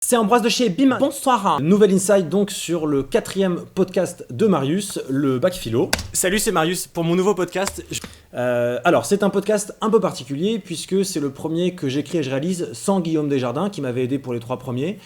C'est Ambroise de chez BIM, bonsoir. Nouvelle insight donc sur le 4e podcast de Marius, le bac philo. Salut, c'est Marius pour mon nouveau podcast. Alors c'est un podcast un peu particulier puisque c'est le premier que j'écris et je réalise sans Guillaume Desjardins qui m'avait aidé pour les 3 premiers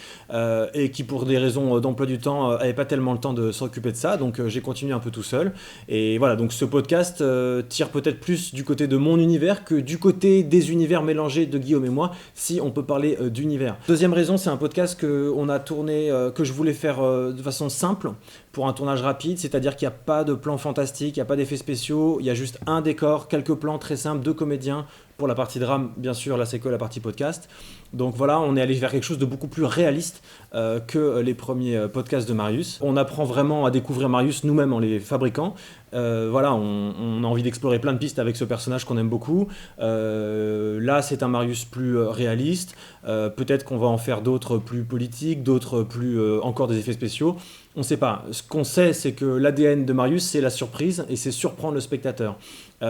et qui pour des raisons d'emploi du temps avait pas tellement le temps de s'occuper de ça, donc j'ai continué un peu tout seul. Et voilà, donc ce podcast tire peut-être plus du côté de mon univers que du côté des univers mélangés de Guillaume et moi, si on peut parler d'univers. Deuxième raison, c'est un podcast qu'on a tourné, que je voulais faire de façon simple pour un tournage rapide, c'est-à-dire qu'il n'y a pas de plan fantastique, il n'y a pas d'effets spéciaux, il y a juste un décor, quelques plans très simples, 2 comédiens pour la partie drame, bien sûr, là c'est que la partie podcast. Donc voilà, on est allé vers quelque chose de beaucoup plus réaliste que les premiers podcasts de Marius. On apprend vraiment à découvrir Marius nous-mêmes en les fabriquant. Voilà, on a envie d'explorer plein de pistes avec ce personnage qu'on aime beaucoup. Là, c'est un Marius plus réaliste. Peut-être qu'on va en faire d'autres plus politiques, d'autres plus encore des effets spéciaux. On ne sait pas. Ce qu'on sait, c'est que l'ADN de Marius, c'est la surprise et c'est surprendre le spectateur.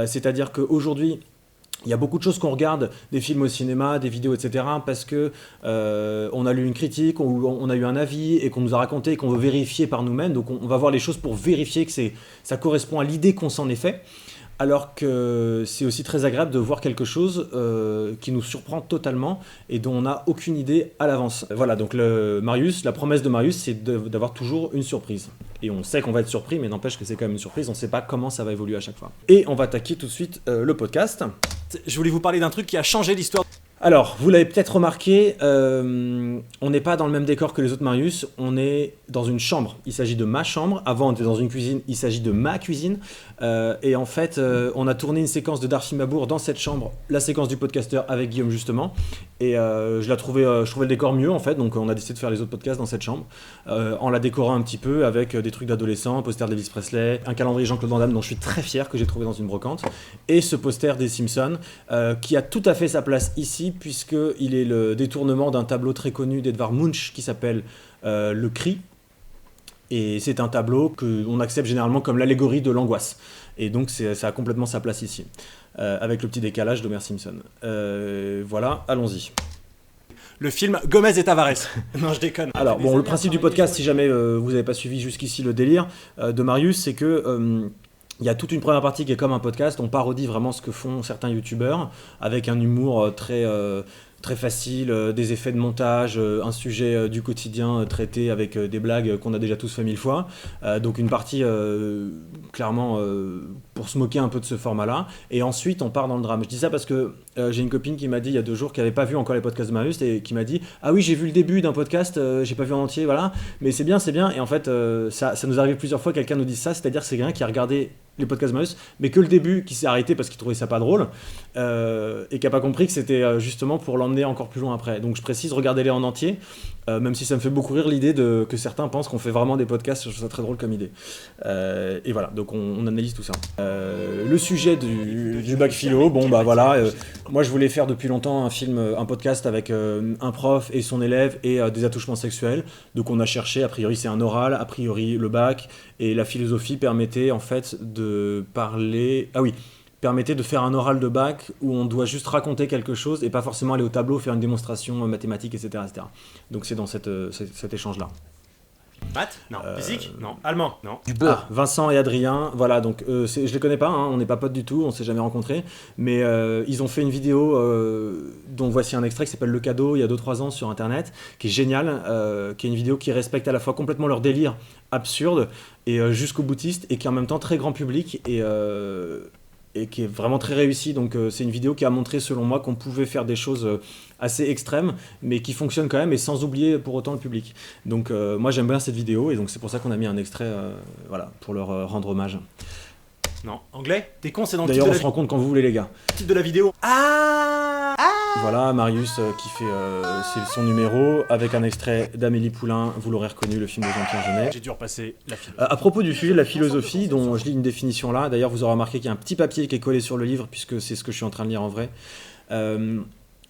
C'est-à-dire qu'aujourd'hui, il y a beaucoup de choses qu'on regarde, des films au cinéma, des vidéos, etc. parce que on a lu une critique, on a eu un avis et qu'on nous a raconté et qu'on veut vérifier par nous-mêmes. Donc on va voir les choses pour vérifier que ça correspond à l'idée qu'on s'en est fait. Alors que c'est aussi très agréable de voir quelque chose qui nous surprend totalement et dont on n'a aucune idée à l'avance. Voilà, donc la promesse de Marius, c'est d'avoir toujours une surprise. Et on sait qu'on va être surpris, mais n'empêche que c'est quand même une surprise, on ne sait pas comment ça va évoluer à chaque fois. Et on va attaquer tout de suite le podcast. Je voulais vous parler d'un truc qui a changé l'histoire. Alors, vous l'avez peut-être remarqué, on n'est pas dans le même décor que les autres Marius, on est dans une chambre. Il s'agit de ma chambre. Avant, on était dans une cuisine, il s'agit de ma cuisine. Et en fait, on a tourné une séquence de Darcy Mabour dans cette chambre, la séquence du podcasteur avec Guillaume justement. Et je trouvais le décor mieux en fait, donc on a décidé de faire les autres podcasts dans cette chambre, en la décorant un petit peu avec des trucs d'adolescents, un poster d'Elvis Presley, un calendrier Jean-Claude Van Damme dont je suis très fier que j'ai trouvé dans une brocante, et ce poster des Simpsons qui a tout à fait sa place ici, puisqu'il est le détournement d'un tableau très connu d'Edvard Munch qui s'appelle Le Cri. Et c'est un tableau qu'on accepte généralement comme l'allégorie de l'angoisse. Et donc ça a complètement sa place ici, avec le petit décalage d'Homer Simpson. Voilà, allons-y. Le film Gomez et Tavares. Non, je déconne. Alors bon, le principe du podcast, si jamais vous n'avez pas suivi jusqu'ici le délire de Marius, c'est que... il y a toute une première partie qui est comme un podcast, on parodie vraiment ce que font certains youtubeurs, avec un humour très facile, des effets de montage, un sujet du quotidien traité avec des blagues qu'on a déjà tous fait 1000 fois. Donc une partie clairement pour se moquer un peu de ce format-là. Et ensuite on part dans le drame. Je dis ça parce que j'ai une copine qui m'a dit il y a 2 jours qu'elle n'avait pas vu encore les podcasts de Marius et qui m'a dit « Ah oui, j'ai vu le début d'un podcast, j'ai pas vu en entier, voilà. Mais c'est bien. » Et en fait, ça nous arrive plusieurs fois que quelqu'un nous dise ça, c'est-à-dire que c'est quelqu'un qui a regardé les podcasts de Marius, mais que le début, qui s'est arrêté parce qu'il trouvait ça pas drôle, et qui n'a pas compris que c'était justement pour l'emmener encore plus loin après. Donc je précise, regardez-les en entier, même si ça me fait beaucoup rire l'idée que certains pensent qu'on fait vraiment des podcasts, je trouve ça très drôle comme idée. Et voilà, donc on analyse tout ça. Le sujet du bac philo, bon bah voilà, moi je voulais faire depuis longtemps un podcast avec un prof et son élève et des attouchements sexuels, donc on a cherché, a priori c'est un oral, a priori le bac, et la philosophie permettait en fait de parler... Ah oui, permettait de faire un oral de bac où on doit juste raconter quelque chose et pas forcément aller au tableau, faire une démonstration mathématique, etc. etc. Donc c'est dans cet échange-là. Maths ? Non. Physique ? Non. Allemand ? Non. Du beurre. Vincent et Adrien, voilà, donc je les connais pas, hein, on n'est pas potes du tout, on s'est jamais rencontrés, mais ils ont fait une vidéo dont voici un extrait qui s'appelle Le Cadeau, il y a 2-3 ans sur internet, qui est géniale, qui est une vidéo qui respecte à la fois complètement leur délire absurde et jusqu'au boutiste, et qui est en même temps très grand public et qui est vraiment très réussi. Donc c'est une vidéo qui a montré selon moi qu'on pouvait faire des choses assez extrêmes mais qui fonctionnent quand même et sans oublier pour autant le public. Donc moi j'aime bien cette vidéo et donc c'est pour ça qu'on a mis un extrait voilà, pour leur rendre hommage. Non. Anglais ? T'es con, c'est dans le D'ailleurs titre on se rend compte quand vous voulez les gars. de la vidéo. Voilà, Marius qui fait son numéro avec un extrait d'Amélie Poulain, vous l'aurez reconnu, le film de Jean-Pierre Jeunet. J'ai dû repasser la philo. À propos du sujet de la philosophie, dont je lis une définition là, d'ailleurs vous aurez remarqué qu'il y a un petit papier qui est collé sur le livre, puisque c'est ce que je suis en train de lire en vrai.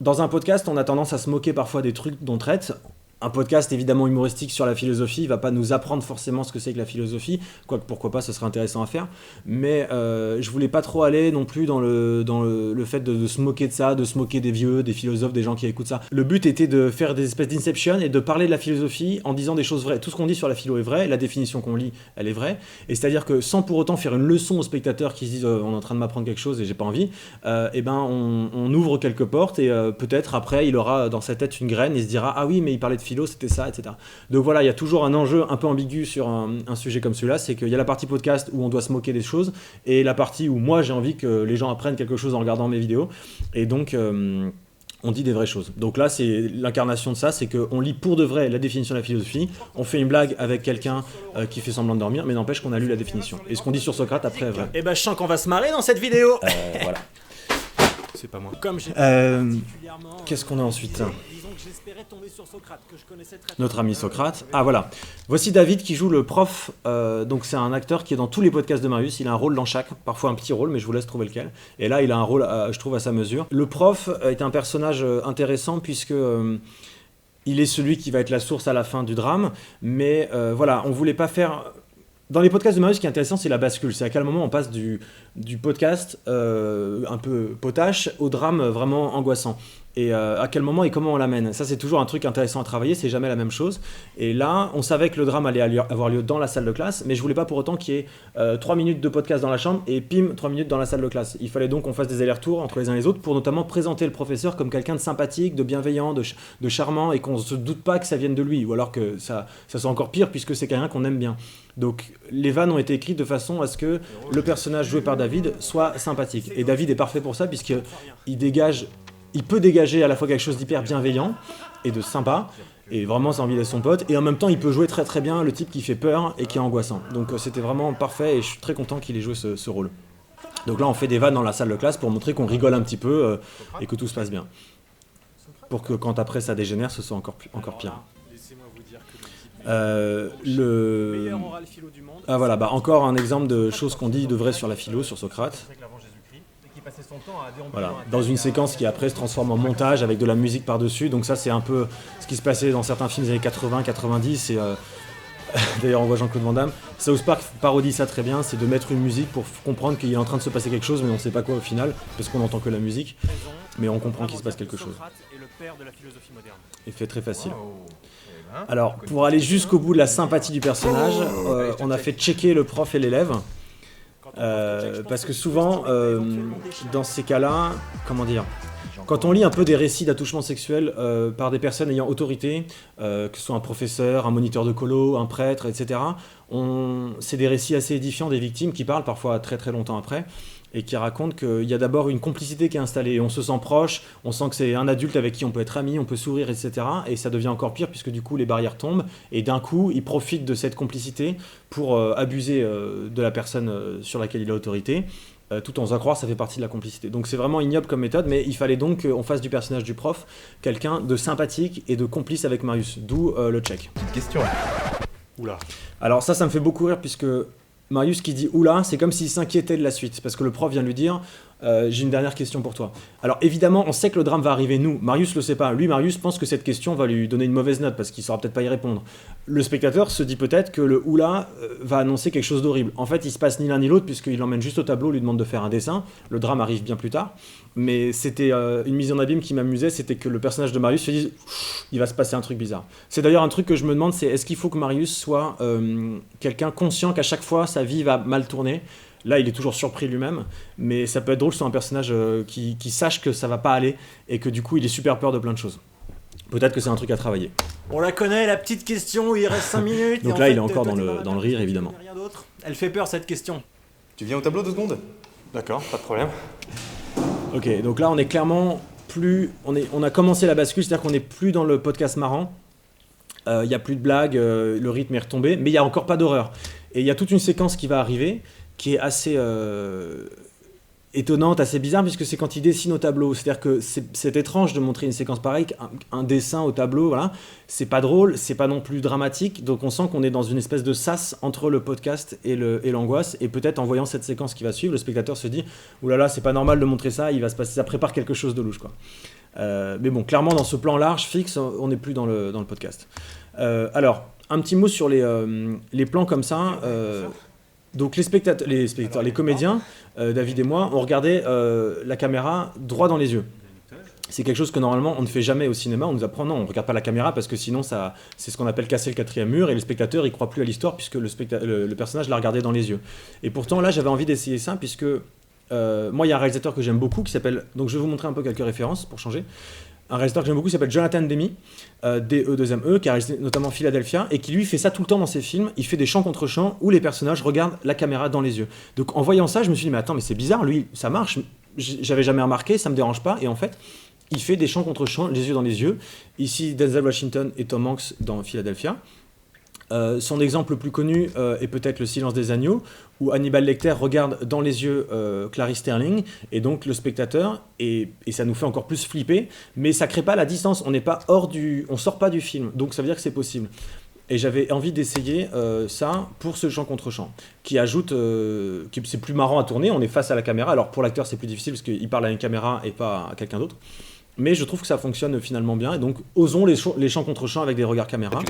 Dans un podcast, on a tendance à se moquer parfois des trucs dont on traite, un podcast évidemment humoristique sur la philosophie, il va pas nous apprendre forcément ce que c'est que la philosophie, quoique pourquoi pas, ce serait intéressant à faire, mais je voulais pas trop aller non plus dans le fait de se moquer de ça, de se moquer des vieux, des philosophes, des gens qui écoutent ça. Le but était de faire des espèces d'inception et de parler de la philosophie en disant des choses vraies. Tout ce qu'on dit sur la philo est vrai, la définition qu'on lit, elle est vraie, et c'est-à-dire que sans pour autant faire une leçon aux spectateurs qui se disent on est en train de m'apprendre quelque chose et j'ai pas envie, et ben on ouvre quelques portes et peut-être après il aura dans sa tête une graine, il se dira ah oui mais il parlait de philo, c'était ça, etc. Donc voilà, il y a toujours un enjeu un peu ambigu sur un sujet comme celui-là, c'est qu'il y a la partie podcast où on doit se moquer des choses et la partie où moi j'ai envie que les gens apprennent quelque chose en regardant mes vidéos, et donc on dit des vraies choses. Donc là, c'est l'incarnation de ça, c'est qu'on lit pour de vrai la définition de la philosophie, on fait une blague avec quelqu'un qui fait semblant de dormir, mais n'empêche qu'on a lu la définition. Et ce qu'on dit sur Socrate après est vrai. Et bah je sens qu'on va se marrer dans cette vidéo. Voilà. C'est pas moi. Comme j'ai Qu'est-ce qu'on a ensuite ? disons que j'espérais tomber sur Socrate, que je connaissais très Notre ami Socrate. Ah voilà. Voici David qui joue le prof. Donc c'est un acteur qui est dans tous les podcasts de Marius. Il a un rôle dans chaque, parfois un petit rôle, mais je vous laisse trouver lequel. Et là, il a un rôle, je trouve, à sa mesure. Le prof est un personnage intéressant puisque il est celui qui va être la source à la fin du drame. Mais voilà, on voulait pas faire... Dans les podcasts de Marius, ce qui est intéressant, c'est la bascule. C'est à quel moment on passe du podcast un peu potache au drame vraiment angoissant. Et à quel moment et comment on l'amène. Ça, c'est toujours un truc intéressant à travailler, c'est jamais la même chose. Et là, on savait que le drame allait avoir lieu dans la salle de classe, mais je voulais pas pour autant qu'il y ait 3 minutes de podcast dans la chambre et pim, 3 minutes dans la salle de classe. Il fallait donc qu'on fasse des allers-retours entre les uns et les autres pour notamment présenter le professeur comme quelqu'un de sympathique, de bienveillant, de charmant, et qu'on se doute pas que ça vienne de lui, ou alors que ça soit encore pire puisque c'est quelqu'un qu'on aime bien. Donc les vannes ont été écrites de façon à ce que le personnage joué par David soit sympathique. Et David est parfait pour ça il peut dégager à la fois quelque chose d'hyper bienveillant et de sympa, et vraiment ça a envie d'être son pote, et en même temps il peut jouer très très bien le type qui fait peur et qui est angoissant. Donc c'était vraiment parfait et je suis très content qu'il ait joué ce rôle. Donc là on fait des vannes dans la salle de classe pour montrer qu'on rigole un petit peu et que tout se passe bien. Pour que quand après ça dégénère, ce soit encore pire. Ah voilà, encore un exemple de choses qu'on dit de vrai sur la philo, sur Socrate. Voilà, dans une séquence qui après se transforme en montage avec de la musique par-dessus. Donc ça c'est un peu ce qui se passait dans certains films des années 80-90 et d'ailleurs on voit Jean-Claude Van Damme. South Park parodie ça très bien, c'est de mettre une musique pour comprendre qu'il est en train de se passer quelque chose mais on sait pas quoi au final parce qu'on n'entend que la musique, mais on comprend qu'il se passe quelque chose. Et fait très facile. Alors pour aller jusqu'au bout de la sympathie du personnage, on a fait checker le prof et l'élève. Parce que souvent, dans ces cas-là, comment dire, quand on lit un peu des récits d'attouchement sexuel par des personnes ayant autorité, que ce soit un professeur, un moniteur de colo, un prêtre, etc., c'est des récits assez édifiants des victimes qui parlent parfois très très longtemps après et qui racontent qu'il y a d'abord une complicité qui est installée et on se sent proche, on sent que c'est un adulte avec qui on peut être ami, on peut sourire, etc. Et ça devient encore pire puisque du coup les barrières tombent et d'un coup il profite de cette complicité pour abuser de la personne sur laquelle il a autorité. Tout en faisant croire ça fait partie de la complicité. Donc c'est vraiment ignoble comme méthode, mais il fallait donc qu'on fasse du personnage du prof quelqu'un de sympathique et de complice avec Marius, d'où le check. Petite question. Oula. Alors ça me fait beaucoup rire puisque Marius qui dit oula, c'est comme s'il s'inquiétait de la suite, parce que le prof vient lui dire j'ai une dernière question pour toi. Alors évidemment, on sait que le drame va arriver, nous. Marius le sait pas. Lui, Marius pense que cette question va lui donner une mauvaise note, parce qu'il saura peut-être pas y répondre. Le spectateur se dit peut-être que le oula va annoncer quelque chose d'horrible. En fait, il se passe ni l'un ni l'autre, puisqu'il l'emmène juste au tableau, lui demande de faire un dessin. Le drame arrive bien plus tard. Mais c'était une mise en abîme qui m'amusait, c'était que le personnage de Marius se dise il va se passer un truc bizarre. C'est d'ailleurs un truc que je me demande, c'est est-ce qu'il faut que Marius soit quelqu'un conscient qu'à chaque fois sa vie va mal tourner. Là, il est toujours surpris lui-même, mais ça peut être drôle sur un personnage qui sache que ça va pas aller et que du coup, il est super peur de plein de choses. Peut-être que c'est un truc à travailler. On la connaît, la petite question où il reste 5 minutes. Donc là, il est encore dans le rire, évidemment. Rien d'autre. Elle fait peur, cette question. Tu viens au tableau 2 secondes? D'accord, pas de problème. Ok, donc là, on est clairement plus... On a commencé la bascule, c'est-à-dire qu'on n'est plus dans le podcast marrant. Il n'y a plus de blagues, le rythme est retombé, mais il n'y a encore pas d'horreur. Et il y a toute une séquence qui va arriver, qui est assez étonnante, assez bizarre, puisque c'est quand il dessine au tableau. C'est-à-dire que c'est étrange de montrer une séquence pareille, un dessin au tableau, voilà. C'est pas drôle, c'est pas non plus dramatique, donc on sent qu'on est dans une espèce de sas entre le podcast et l'angoisse, et peut-être en voyant cette séquence qui va suivre, le spectateur se dit « Oulala, c'est pas normal de montrer ça, ça prépare quelque chose de louche, quoi ». Mais bon, clairement, dans ce plan large, fixe, on n'est plus dans le podcast. Alors, un petit mot sur les plans comme ça. Donc les comédiens, David et moi, on regardait la caméra droit dans les yeux. C'est quelque chose que normalement on ne fait jamais au cinéma, on nous apprend non, on ne regarde pas la caméra parce que sinon c'est ce qu'on appelle casser le quatrième mur et le spectateur il croit plus à l'histoire puisque le personnage l'a regardé dans les yeux. Et pourtant là j'avais envie d'essayer ça puisque moi il y a un réalisateur que j'aime beaucoup qui s'appelle, donc je vais vous montrer un peu quelques références pour changer. Un réalisateur que j'aime beaucoup qui s'appelle Jonathan Demme, D-E-2-M-E, qui a réalisé notamment Philadelphia, et qui lui fait ça tout le temps dans ses films. Il fait des chants contre chants où les personnages regardent la caméra dans les yeux. Donc en voyant ça, je me suis dit, mais attends, mais c'est bizarre, lui, ça marche, j'avais jamais remarqué, ça me dérange pas, et en fait, il fait des chants contre chants, les yeux dans les yeux. Ici, Denzel Washington et Tom Hanks dans Philadelphia. Son exemple le plus connu est peut-être Le Silence des agneaux, où Hannibal Lecter regarde dans les yeux Clarice Sterling, et donc le spectateur, et ça nous fait encore plus flipper, mais ça crée pas la distance, on sort pas du film, donc ça veut dire que c'est possible. Et j'avais envie d'essayer ça pour ce chant contre chant, qui ajoute, c'est plus marrant à tourner, on est face à la caméra, alors pour l'acteur c'est plus difficile parce qu'il parle à une caméra et pas à quelqu'un d'autre. Mais je trouve que ça fonctionne finalement bien, et donc osons les chants contre chants avec des regards caméra.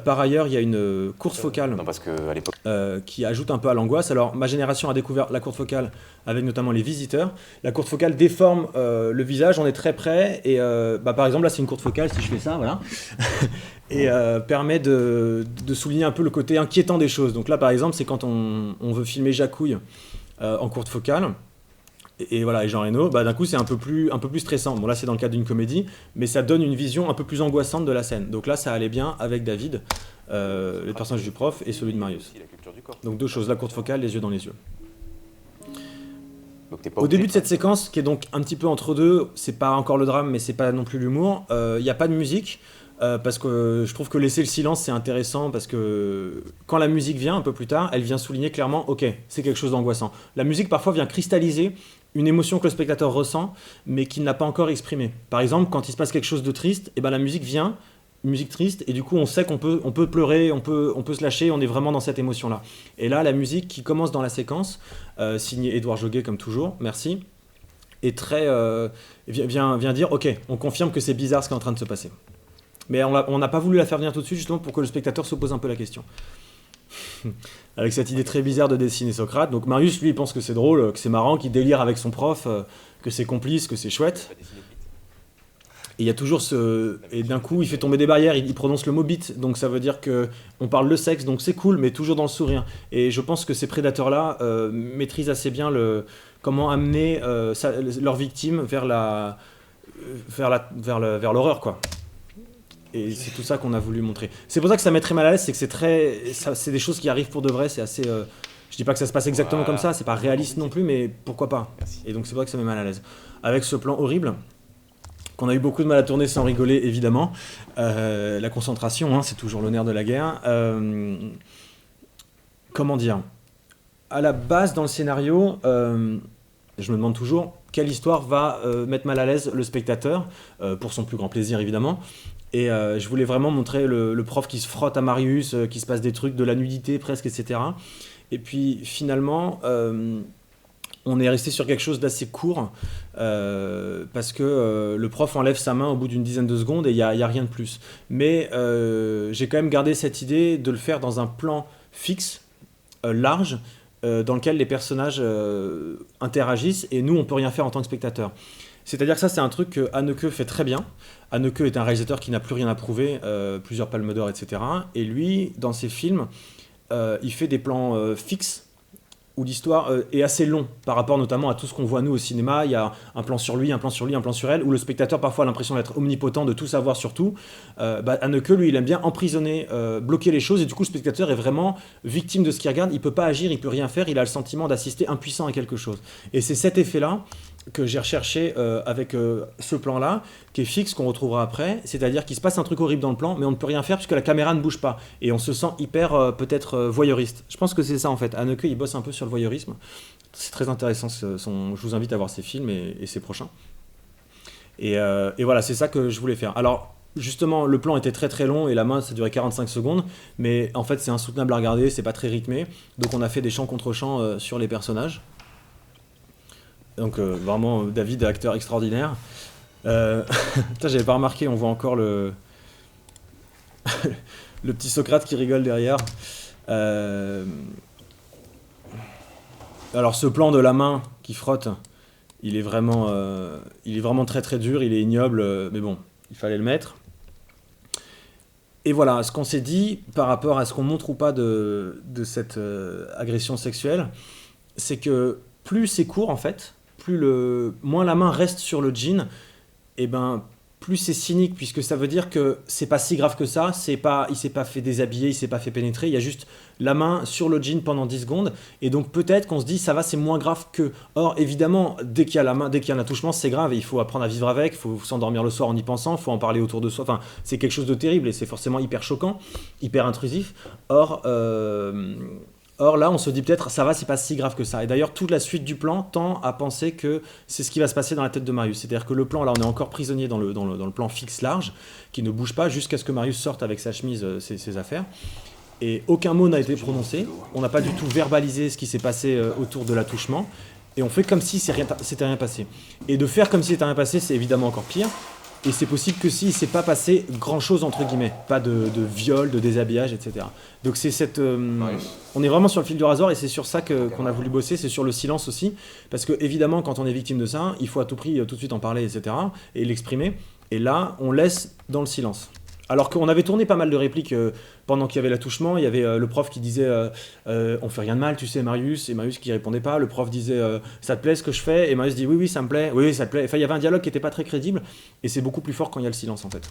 Par ailleurs, il y a une courte focale à l'époque... qui ajoute un peu à l'angoisse. Alors, ma génération a découvert la courte focale avec notamment Les Visiteurs. La courte focale déforme le visage, on est très près, et par exemple là c'est une courte focale, si je fais ça, voilà, et permet de souligner un peu le côté inquiétant des choses. Donc là par exemple, c'est quand on veut filmer Jacouille en courte focale. Et voilà, et Jean Reno, d'un coup c'est un peu plus stressant. Bon là c'est dans le cadre d'une comédie, mais ça donne une vision un peu plus angoissante de la scène. Donc là ça allait bien avec David, le personnage du prof, et celui de Marius. Donc deux choses, la courte focale, les yeux dans les yeux. Au début de cette séquence, qui est donc un petit peu entre deux, c'est pas encore le drame, mais c'est pas non plus l'humour, il n'y a pas de musique. Parce que je trouve que laisser le silence c'est intéressant parce que quand la musique vient un peu plus tard, elle vient souligner clairement ok, c'est quelque chose d'angoissant. La musique parfois vient cristalliser une émotion que le spectateur ressent mais qu'il n'a pas encore exprimée. Par exemple, quand il se passe quelque chose de triste, et la musique vient, une musique triste, et du coup on sait qu'on peut pleurer, on peut se lâcher, on est vraiment dans cette émotion là. Et là la musique qui commence dans la séquence, signée Édouard Joguet comme toujours, merci, est très vient dire ok, on confirme que c'est bizarre ce qui est en train de se passer. Mais on n'a pas voulu la faire venir tout de suite, justement pour que le spectateur se pose un peu la question. Avec cette idée très bizarre de dessiner Socrate. Donc Marius, lui, il pense que c'est drôle, que c'est marrant, qu'il délire avec son prof, que c'est complice, que c'est chouette. Et il y a toujours et d'un coup, il fait tomber des barrières, il prononce le mot bite, donc ça veut dire qu'on parle le sexe, donc c'est cool, mais toujours dans le sourire. Et je pense que ces prédateurs-là maîtrisent assez bien comment amener leur victime vers l'horreur, quoi. Et c'est tout ça qu'on a voulu montrer. C'est pour ça que ça met très mal à l'aise, c'est que c'est des choses qui arrivent pour de vrai, c'est assez... je dis pas que ça se passe exactement comme ça, c'est pas réaliste non plus, mais pourquoi pas. Merci. Et donc c'est pour ça que ça met mal à l'aise. Avec ce plan horrible, qu'on a eu beaucoup de mal à tourner sans rigoler, évidemment. La concentration, c'est toujours le nerf de la guerre. Comment dire ? À la base, dans le scénario, je me demande toujours quelle histoire va mettre mal à l'aise le spectateur, pour son plus grand plaisir, évidemment. Et je voulais vraiment montrer le prof qui se frotte à Marius, qui se passe des trucs, de la nudité presque, etc. Et puis finalement, on est resté sur quelque chose d'assez court, parce que le prof enlève sa main au bout d'une dizaine de secondes et il n'y a rien de plus. Mais j'ai quand même gardé cette idée de le faire dans un plan fixe, large, dans lequel les personnages interagissent et nous, on ne peut rien faire en tant que spectateur. C'est-à-dire que ça, c'est un truc que Haneke fait très bien. Haneke est un réalisateur qui n'a plus rien à prouver, plusieurs palmes d'or, etc. Et lui, dans ses films, il fait des plans fixes où l'histoire est assez long par rapport notamment à tout ce qu'on voit nous au cinéma. Il y a un plan sur lui, un plan sur lui, un plan sur elle, où le spectateur parfois a l'impression d'être omnipotent, de tout savoir sur tout. Haneke, lui, il aime bien emprisonner, bloquer les choses, et du coup le spectateur est vraiment victime de ce qu'il regarde. Il peut pas agir, il peut rien faire, il a le sentiment d'assister impuissant à quelque chose. Et c'est cet effet-là que j'ai recherché avec ce plan-là, qui est fixe, qu'on retrouvera après, c'est-à-dire qu'il se passe un truc horrible dans le plan, mais on ne peut rien faire puisque la caméra ne bouge pas, et on se sent hyper, peut-être, voyeuriste. Je pense que c'est ça en fait, Haneke, il bosse un peu sur le voyeurisme, c'est très intéressant, je vous invite à voir ses films et ses prochains. Et voilà, c'est ça que je voulais faire. Alors, justement, le plan était très très long, et la main, ça durait 45 secondes, mais en fait, c'est insoutenable à regarder, c'est pas très rythmé, donc on a fait des chants contre chants sur les personnages. Donc vraiment, David, acteur extraordinaire. Putain, j'avais pas remarqué, on voit encore le le petit Socrate qui rigole derrière. Alors ce plan de la main qui frotte, il est vraiment très très dur, il est ignoble, mais bon, il fallait le mettre. Et voilà, ce qu'on s'est dit par rapport à ce qu'on montre ou pas de cette agression sexuelle, c'est que plus c'est court en fait, moins la main reste sur le jean, et ben plus c'est cynique, puisque ça veut dire que c'est pas si grave que ça, il s'est pas fait déshabiller, il s'est pas fait pénétrer, il y a juste la main sur le jean pendant 10 secondes, et donc peut-être qu'on se dit ça va, c'est moins grave que... Or évidemment, dès qu'il y a la main, dès qu'il y a un attouchement, c'est grave, et il faut apprendre à vivre avec, il faut s'endormir le soir en y pensant, il faut en parler autour de soi, enfin c'est quelque chose de terrible, et c'est forcément hyper choquant, hyper intrusif. Or là, on se dit peut-être, ça va, c'est pas si grave que ça. Et d'ailleurs, toute la suite du plan tend à penser que c'est ce qui va se passer dans la tête de Marius. C'est-à-dire que le plan, là, on est encore prisonnier dans le plan fixe large, qui ne bouge pas jusqu'à ce que Marius sorte avec sa chemise, ses affaires. Et aucun mot n'a été prononcé. On n'a pas du tout verbalisé ce qui s'est passé autour de l'attouchement. Et on fait comme si c'était rien passé. Et de faire comme si c'était rien passé, c'est évidemment encore pire. Et c'est possible que s'il ne s'est pas passé grand-chose, entre guillemets, pas de viol, de déshabillage, etc. Donc c'est cette... on est vraiment sur le fil du rasoir, et c'est sur ça qu'on a voulu bosser, c'est sur le silence aussi, parce que évidemment, quand on est victime de ça, il faut à tout prix tout de suite en parler, etc., et l'exprimer, et là, on laisse dans le silence. Alors qu'on avait tourné pas mal de répliques pendant qu'il y avait l'attouchement, il y avait le prof qui disait on fait rien de mal, tu sais Marius, et Marius qui répondait pas, le prof disait ça te plaît ce que je fais, et Marius dit oui ça me plaît, oui ça te plaît, enfin il y avait un dialogue qui était pas très crédible, et c'est beaucoup plus fort quand il y a le silence en fait.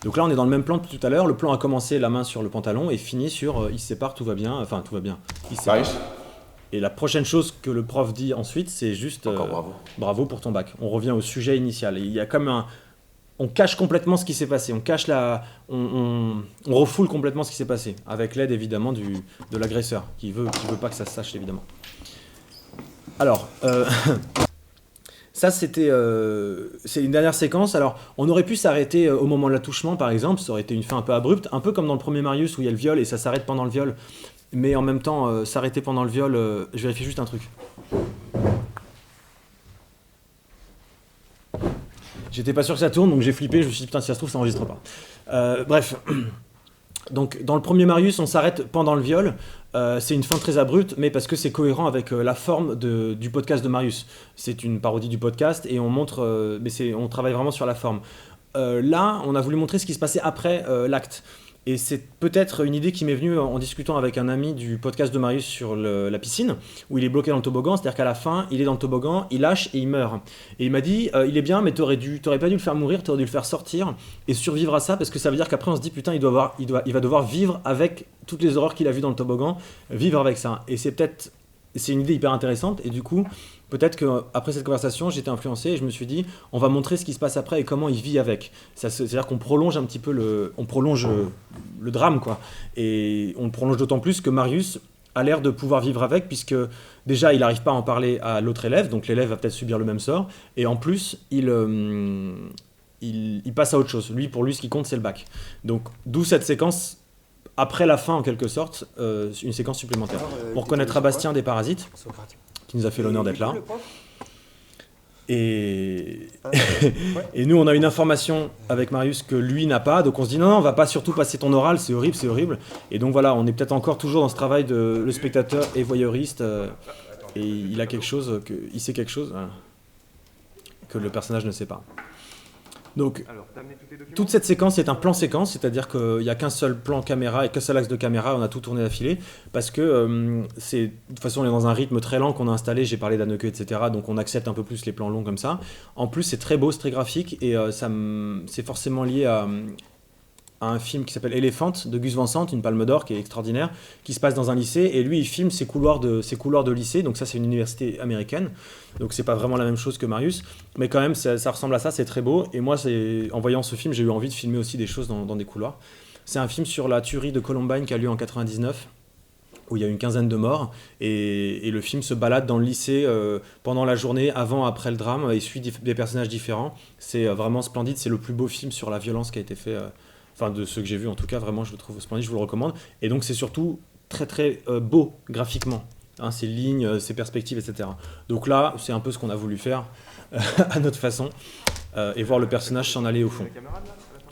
Donc là on est dans le même plan que tout à l'heure, le plan a commencé la main sur le pantalon et fini sur ils se séparent, tout va bien, ils se séparent. Marius. Et la prochaine chose que le prof dit ensuite, c'est juste bravo pour ton bac, on revient au sujet initial, et il y a comme on cache complètement ce qui s'est passé, on refoule complètement ce qui s'est passé, avec l'aide évidemment de l'agresseur, qui veut pas que ça se sache évidemment. Alors, ça c'est une dernière séquence. Alors, on aurait pu s'arrêter au moment de l'attouchement par exemple, ça aurait été une fin un peu abrupte, un peu comme dans le premier Marius où il y a le viol et ça s'arrête pendant le viol, mais en même temps, s'arrêter pendant le viol, je vérifie juste un truc. J'étais pas sûr que ça tourne, donc j'ai flippé, je me suis dit putain si ça se trouve ça enregistre pas. Bref, donc dans le premier Marius on s'arrête pendant le viol, c'est une fin très abrupte, mais parce que c'est cohérent avec la forme du podcast de Marius. C'est une parodie du podcast et on montre, on travaille vraiment sur la forme. Là on a voulu montrer ce qui se passait après l'acte. Et c'est peut-être une idée qui m'est venue en discutant avec un ami du podcast de Marius sur la piscine, où il est bloqué dans le toboggan, c'est-à-dire qu'à la fin, il est dans le toboggan, il lâche et il meurt. Et il m'a dit, il est bien, mais t'aurais pas dû le faire mourir, t'aurais dû le faire sortir et survivre à ça, parce que ça veut dire qu'après on se dit, putain, il va devoir vivre avec toutes les horreurs qu'il a vues dans le toboggan, vivre avec ça. Et c'est une idée hyper intéressante, et du coup, peut-être qu'après cette conversation, j'étais influencé et je me suis dit, on va montrer ce qui se passe après et comment il vit avec. C'est-à-dire qu'on prolonge un petit peu le drame, quoi. Et on le prolonge d'autant plus que Marius a l'air de pouvoir vivre avec, puisque déjà, il n'arrive pas à en parler à l'autre élève, donc l'élève va peut-être subir le même sort, et en plus, il passe à autre chose. Pour lui, ce qui compte, c'est le bac. Donc, d'où cette séquence, après la fin, en quelque sorte, une séquence supplémentaire. On reconnaîtra Bastien des Parasites, qui nous a fait l'honneur d'être là. Et nous, on a une information avec Marius que lui n'a pas, donc on se dit non, on va pas surtout passer ton oral, c'est horrible. Et donc voilà, on est peut-être encore toujours dans ce travail de le spectateur et voyeuriste, et il a quelque chose, il sait quelque chose que le personnage ne sait pas. Donc, toute cette séquence est un plan séquence, c'est-à-dire qu'il n'y a qu'un seul plan caméra et qu'un seul axe de caméra, on a tout tourné d'affilée, parce que de toute façon on est dans un rythme très lent qu'on a installé, j'ai parlé d'Anneke, etc., donc on accepte un peu plus les plans longs comme ça. En plus c'est très beau, c'est très graphique, et c'est forcément lié à un film qui s'appelle Elephant de Gus Van Sant, une palme d'or qui est extraordinaire, qui se passe dans un lycée, et lui il filme ses couloirs de lycée, donc ça c'est une université américaine, donc c'est pas vraiment la même chose que Marius, mais quand même ça ressemble à ça, c'est très beau, et moi en voyant ce film j'ai eu envie de filmer aussi des choses dans des couloirs. C'est un film sur la tuerie de Columbine qui a lieu en 99, où il y a une quinzaine de morts, et le film se balade dans le lycée pendant la journée, avant, après le drame, et suit des personnages différents. C'est vraiment splendide, c'est le plus beau film sur la violence qui a été fait, enfin de ceux que j'ai vus en tout cas, vraiment je le trouve splendide, je vous le recommande. Et donc c'est surtout très très beau graphiquement, hein, ces lignes, ces perspectives, etc. Donc là c'est un peu ce qu'on a voulu faire à notre façon. et voir le personnage s'en aller au fond.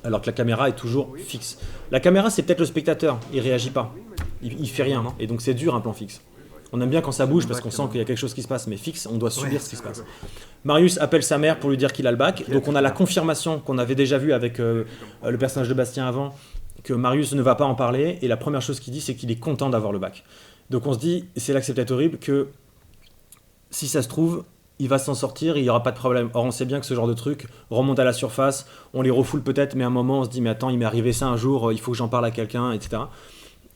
Alors que la caméra est toujours fixe. La caméra, c'est peut-être le spectateur, il réagit pas, il fait rien, et donc c'est dur un plan fixe. On aime bien quand ça bouge parce qu'on sent qu'il y a quelque chose qui se passe, mais fixe, on doit subir ce qui se passe. Marius appelle sa mère pour lui dire qu'il a le bac, donc on a la confirmation qu'on avait déjà vue avec le personnage de Bastien avant, que Marius ne va pas en parler, et la première chose qu'il dit, c'est qu'il est content d'avoir le bac. Donc on se dit, et c'est là que c'est peut-être horrible, que si ça se trouve, il va s'en sortir, il n'y aura pas de problème. Or on sait bien que ce genre de truc remonte à la surface, on les refoule peut-être, mais à un moment on se dit, mais attends, il m'est arrivé ça un jour, il faut que j'en parle à quelqu'un, etc.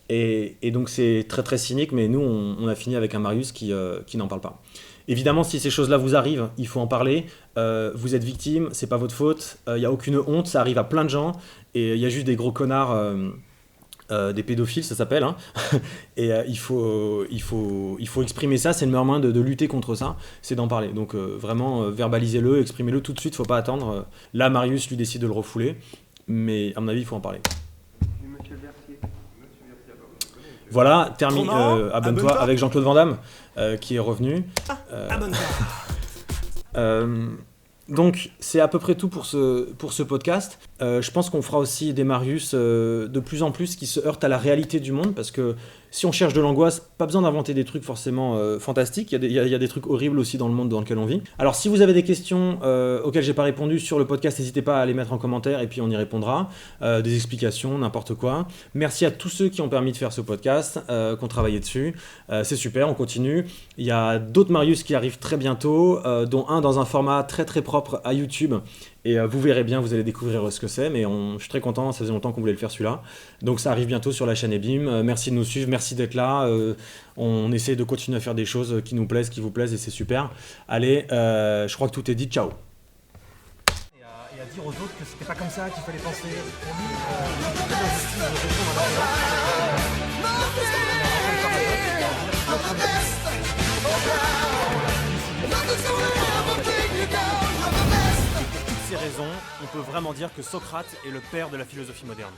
Et donc c'est très très cynique, mais nous on a fini avec un Marius qui n'en parle pas. Évidemment, si ces choses-là vous arrivent, il faut en parler. Vous êtes victime, c'est pas votre faute, il n'y a aucune honte, ça arrive à plein de gens, et il y a juste des gros connards, des pédophiles, ça s'appelle, et il faut exprimer ça, c'est le meilleur moyen de lutter contre ça, c'est d'en parler. Donc vraiment, verbalisez-le, exprimez-le tout de suite, faut pas attendre. Là, Marius, lui, décide de le refouler, mais à mon avis, il faut en parler. Voilà, termine. Abonne-toi avec Jean-Claude Van Damme, qui est revenu. Abonne-toi. Donc, c'est à peu près tout pour ce podcast. Je pense qu'on fera aussi des Marius de plus en plus qui se heurtent à la réalité du monde, parce que si on cherche de l'angoisse, pas besoin d'inventer des trucs forcément fantastiques. Il y a des trucs horribles aussi dans le monde dans lequel on vit. Alors, si vous avez des questions auxquelles j'ai pas répondu sur le podcast, n'hésitez pas à les mettre en commentaire et puis on y répondra. Des explications, n'importe quoi. Merci à tous ceux qui ont permis de faire ce podcast, qui ont travaillé dessus. C'est super, on continue. Il y a d'autres Marius qui arrivent très bientôt, dont un dans un format très très propre à YouTube. Et vous verrez bien, vous allez découvrir ce que c'est, mais je suis très content, ça faisait longtemps qu'on voulait le faire celui-là. Donc ça arrive bientôt sur la chaîne Ebim. Merci de nous suivre, merci d'être là. On essaie de continuer à faire des choses qui nous plaisent, qui vous plaisent, et c'est super. Allez, je crois que tout est dit, ciao. Et à dire aux autres que c'était pas comme ça qu'il fallait penser. Pour lui, l'injustice de répondre à la Ces raisons, on peut vraiment dire que Socrate est le père de la philosophie moderne.